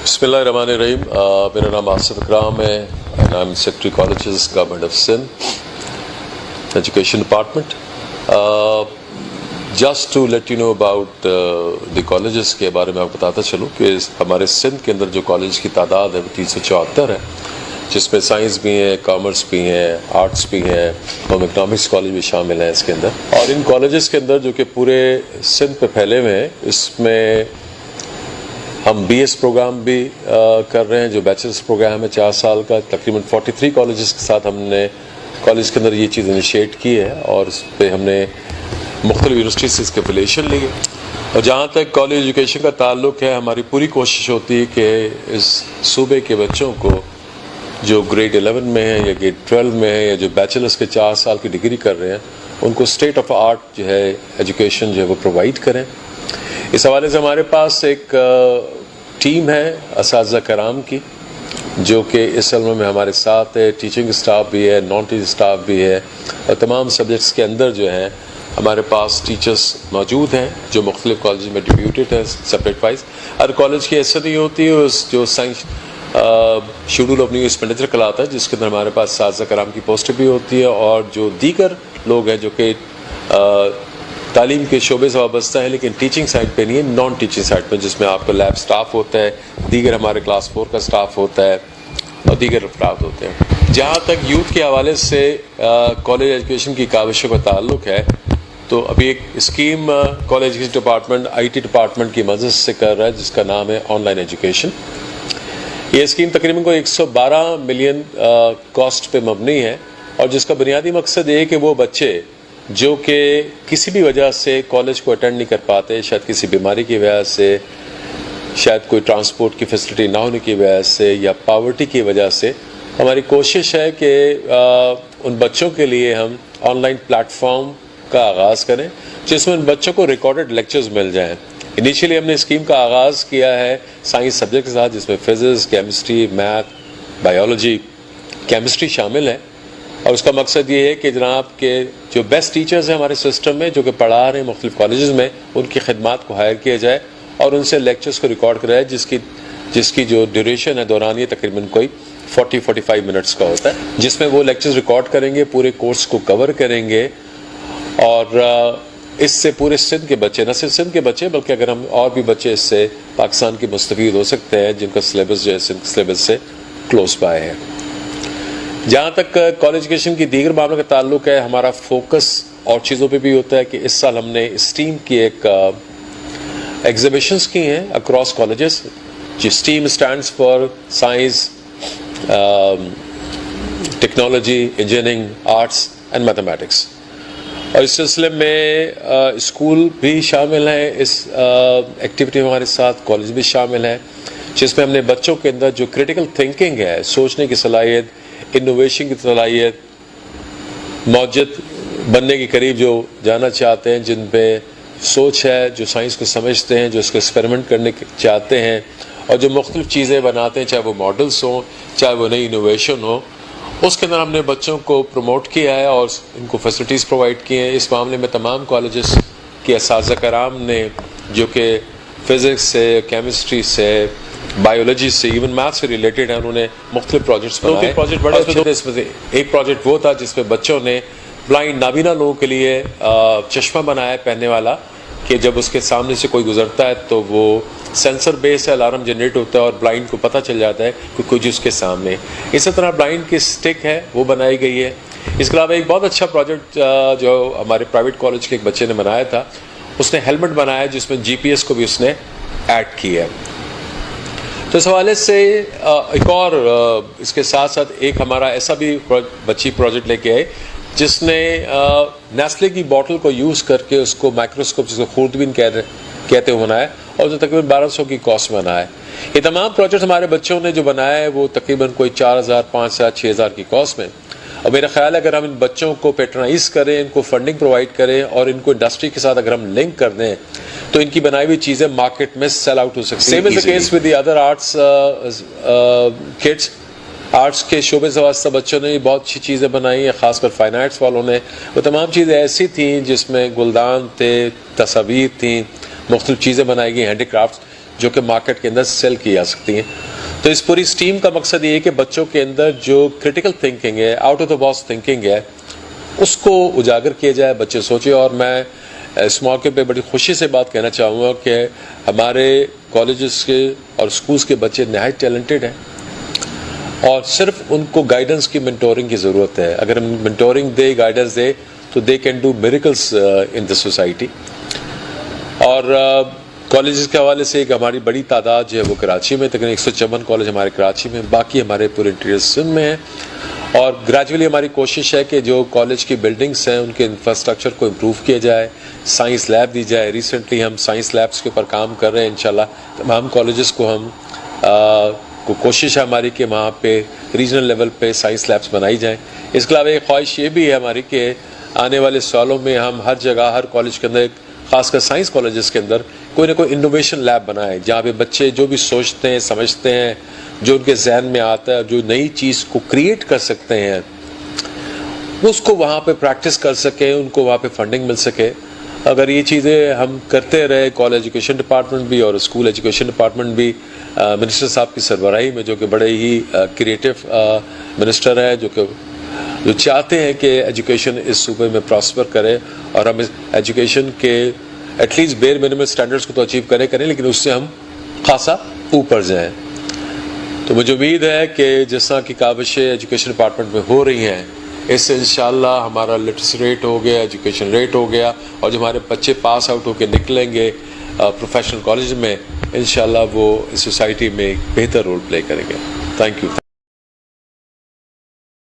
بسم اللہ الرحمن الرحیم. میرا نام آصف اکرام ہے and I am secretary colleges government of Sindh education department. Just to let you know about the colleges کے بارے میں آپ کو بتاتا چلوں کہ ہمارے سندھ کے اندر جو کالج کی تعداد ہے وہ 374 ہے، جس میں سائنس بھی ہیں، کامرس بھی ہیں، آرٹس بھی ہیں، ہوم اکنامکس کالج بھی شامل ہیں اس کے اندر. اور ان کالجز کے اندر جو کہ پورے سندھ پہ پھیلے ہوئے ہیں، اس میں ہم بی ایس پروگرام بھی کر رہے ہیں جو بیچلرس پروگرام ہے 4 سال کا. تقریباً 43 کالجز کے ساتھ ہم نے کالج کے اندر یہ چیز انیشیٹ کی ہے اور اس پہ ہم نے مختلف یونیورسٹی سے اس کے افیلیشن لی ہے. اور جہاں تک کالج ایجوکیشن کا تعلق ہے، ہماری پوری کوشش ہوتی ہے کہ اس صوبے کے بچوں کو جو گریڈ 11 میں ہیں یا گریڈ 12 میں ہیں یا جو بیچلرس کے 4 سال کی ڈگری کر رہے ہیں، ان کو اسٹیٹ آف آرٹ جو ہے ایجوکیشن جو ہے وہ پرووائڈ کریں. اس حوالے سے ہمارے پاس ایک ٹیم ہے اساتذہ کرام کی جو کہ اس علم میں ہمارے ساتھ ہے. ٹیچنگ اسٹاف بھی ہے، نان ٹیچنگ اسٹاف بھی ہے، اور تمام سبجیکٹس کے اندر جو ہیں ہمارے پاس ٹیچرس موجود ہیں جو مختلف کالج میں ڈپیوٹیڈ ہیں سپریٹ وائز. ہر کالج کی حیثیت نہیں ہوتی ہے جو science schedule of new expenditure کراتا ہے، جس کے اندر ہمارے پاس اساتذہ کرام کی پوسٹ بھی ہوتی ہے، اور جو دیگر لوگ ہیں جو کہ تعلیم کے شعبے سے وابستہ ہے لیکن ٹیچنگ سائڈ پہ نہیں ہے، نان ٹیچنگ سائڈ پہ، جس میں آپ کا لیب سٹاف ہوتا ہے، دیگر ہمارے کلاس 4 کا سٹاف ہوتا ہے اور دیگر افراد ہوتے ہیں. جہاں تک یوتھ کے حوالے سے کالج ایجوکیشن کی کاوشوں کا تعلق ہے، تو ابھی ایک scheme college education department IT department کی مدد سے کر رہا ہے جس کا نام ہے آن لائن ایجوکیشن. یہ اسکیم تقریباً 112 ملین کاسٹ پہ مبنی ہے، اور جس کا بنیادی مقصد یہ ہے کہ وہ بچے جو کہ کسی بھی وجہ سے کالج کو اٹینڈ نہیں کر پاتے، شاید کسی بیماری کی وجہ سے، شاید کوئی ٹرانسپورٹ کی فیسلٹی نہ ہونے کی وجہ سے، یا پاورٹی کی وجہ سے، ہماری کوشش ہے کہ ان بچوں کے لیے ہم آن لائن پلیٹ فارم کا آغاز کریں جس میں ان بچوں کو ریکارڈڈ لیکچرز مل جائیں. انیشیلی ہم نے اسکیم کا آغاز کیا ہے سائنس سبجیکٹ کے ساتھ، جس میں physics, chemistry, math, biology, chemistry شامل ہے. اور اس کا مقصد یہ ہے کہ جناب کے جو بیسٹ ٹیچرز ہیں ہمارے سسٹم میں جو کہ پڑھا رہے ہیں مختلف کالجز میں، ان کی خدمات کو ہائر کیا جائے اور ان سے لیکچرز کو ریکارڈ کرایا جائے، جس کی جو ڈیوریشن ہے دورانیہ تقریباً کوئی 40-45 منٹس کا ہوتا ہے، جس میں وہ لیکچرز ریکارڈ کریں گے، پورے کورس کو کور کریں گے. اور اس سے پورے سندھ کے بچے، نہ صرف سندھ کے بچے بلکہ اگر ہم اور بھی بچے اس سے پاکستان کے مستفید ہو سکتے ہیں جن کا سلیبس جو ہے سندھ سلیبس سے کلوز پائے ہیں. جہاں تک کالج ایجوکیشن کی دیگر معاملوں کا تعلق ہے، ہمارا فوکس اور چیزوں پہ بھی ہوتا ہے کہ اس سال ہم نے اسٹیم کی ایک ایگزیبیشنز کی ہیں اکراس کالجز. جو STEM stands for science, technology, engineering, arts and mathematics. اور اس سلسلے میں اسکول بھی شامل ہیں اس ایکٹیویٹی میں ہمارے ساتھ، کالج بھی شامل ہیں، جس میں ہم نے بچوں کے اندر جو کریٹیکل تھنکنگ ہے، سوچنے کی صلاحیت، انوویشن کی صلاحیت، موجد بننے کے قریب جو جانا چاہتے ہیں، جن پہ سوچ ہے، جو سائنس کو سمجھتے ہیں، جو اس کو ایکسپیریمنٹ کرنے چاہتے ہیں اور جو مختلف چیزیں بناتے ہیں، چاہے وہ ماڈلز ہوں، چاہے وہ نئی انوویشن ہو، اس کے اندر ہم نے بچوں کو پروموٹ کیا ہے اور ان کو فیسلٹیز پرووائڈ کی ہیں. اس معاملے میں تمام کالجز کے اساتذہ کرام نے جو کہ فزکس سے، کیمسٹری سے، بایولوجی سے، ایون میتھ سے ریلیٹڈ ہیں، انہوں نے مختلف پروجیکٹس بنائے. ایک پروجیکٹ وہ تھا جس میں بچوں نے بلائنڈ نابینا لوگوں کے لیے چشمہ بنایا پہننے والا، کہ جب اس کے سامنے سے کوئی گزرتا ہے تو وہ سینسر بیس ہے، الارم جنریٹ ہوتا ہے اور بلائنڈ کو پتہ چل جاتا ہے کہ کچھ اس کے سامنے. اسی طرح بلائنڈ کی سٹک ہے وہ بنائی گئی ہے. اس کے علاوہ ایک بہت اچھا پروجیکٹ جو ہمارے پرائیویٹ کالج کے ایک بچے نے بنایا تھا، اس نے ہیلمٹ بنایا جس میں GPS کو بھی اس نے ایڈ کیا ہے. تو اس حوالے سے ایک اور اس کے ساتھ ساتھ ایک ہمارا ایسا بھی بچی پروجیکٹ لے کے آئے جس نے نیسلے کی بوٹل کو یوز کر کے اس کو مائکروسکوپ جس کو خوردبین کہتے ہوئے بنایا، اور جو تقریباً 1200 کی کاسٹ میں بنایا ہے. یہ تمام پروجیکٹ ہمارے بچوں نے جو بنایا ہے وہ تقریباً کوئی 4000، 5000، 6000 کی کاسٹ میں. اور میرا خیال ہے اگر ہم ان بچوں کو پیٹرنائز کریں، ان کو فنڈنگ پرووائڈ کریں اور ان کو انڈسٹری کے ساتھ اگر ہم لنک کر دیں تو ان کی بنائی ہوئی چیزیں مارکیٹ میں سیل آؤٹ ہو سکتی ہیں. Same is the case with the other arts kids. Arts کے شعبے سے وابستہ بچوں نے بہت اچھی چیزیں بنائی ہیں، خاص کر فائن آرٹس والوں نے. وہ تمام چیزیں ایسی تھیں جس میں گلدان تھے، تصاویر تھیں، مختلف چیزیں بنائی گئی، ہینڈی کرافٹس، جو کہ مارکیٹ کے اندر سیل کی جا سکتی ہیں. تو اس پوری اسٹیم کا مقصد یہ ہے کہ بچوں کے اندر جو کریٹیکل تھنکنگ ہے، out of the box thinking ہے، اس کو اجاگر کیا جائے، بچے سوچیں. اور میں اس موقع پہ بڑی خوشی سے بات کہنا چاہوں گا کہ ہمارے کالجز کے اور سکولز کے بچے نہایت ٹیلنٹڈ ہیں، اور صرف ان کو گائیڈنس کی، منٹورنگ کی ضرورت ہے. اگر ہم منٹورنگ دے، گائیڈنس دے، تو they can do miracles in the society. اور کالجز کے حوالے سے ایک ہماری بڑی تعداد جو ہے وہ کراچی میں، تقریباً 154 کالج ہمارے کراچی میں، باقی ہمارے پورے انٹیریئر سندھ میں ہیں. اور گریجولی ہماری کوشش ہے کہ جو کالج کی بلڈنگس ہیں ان کے انفراسٹرکچر کو امپروو کیا جائے، سائنس لیب دی جائے. ریسنٹلی ہم سائنس لیبس کے اوپر کام کر رہے ہیں. انشاءاللہ تمام کالجز کو ہم کوشش ہے ہماری کہ وہاں پہ ریجنل لیول پہ سائنس لیبس بنائی جائیں. اس کے علاوہ ایک خواہش یہ بھی ہے ہماری کہ آنے والے سالوں میں ہم ہر جگہ، ہر کالج کے اندر، خاص کر سائنس کالجز کے اندر، کوئی نہ کوئی انوویشن لیب بنائے، جہاں پہ بچے جو بھی سوچتے ہیں، سمجھتے ہیں، جو ان کے ذہن میں آتا ہے، جو نئی چیز کو کریٹ کر سکتے ہیں، اس کو وہاں پہ پریکٹس کر سکیں، ان کو وہاں پہ فنڈنگ مل سکے. اگر یہ چیزیں ہم کرتے رہے، کالج ایجوکیشن ڈپارٹمنٹ بھی اور اسکول ایجوکیشن ڈپارٹمنٹ بھی منسٹر صاحب کی سربراہی میں، جو کہ بڑے ہی کریٹو منسٹر ہے، جو چاہتے ہیں کہ ایجوکیشن اس صوبے میں پراسپر کرے، اور ہم ایجوکیشن کے ایٹ لیسٹ بیئر منیمم سٹینڈرڈس کو تو اچیو کریں، لیکن اس سے ہم خاصا اوپر جائیں. تو مجھے امید ہے کہ جس طرح کی کاوشیں ایجوکیشن ڈپارٹمنٹ میں ہو رہی ہیں، اس سے انشاءاللہ ہمارا لٹریسی ریٹ ہو گیا، ایجوکیشن ریٹ ہو گیا، اور جو ہمارے بچے پاس آؤٹ ہو کے نکلیں گے پروفیشنل کالج میں، انشاءاللہ وہ سوسائٹی میں ایک بہتر رول پلے کریں گے. Thank you.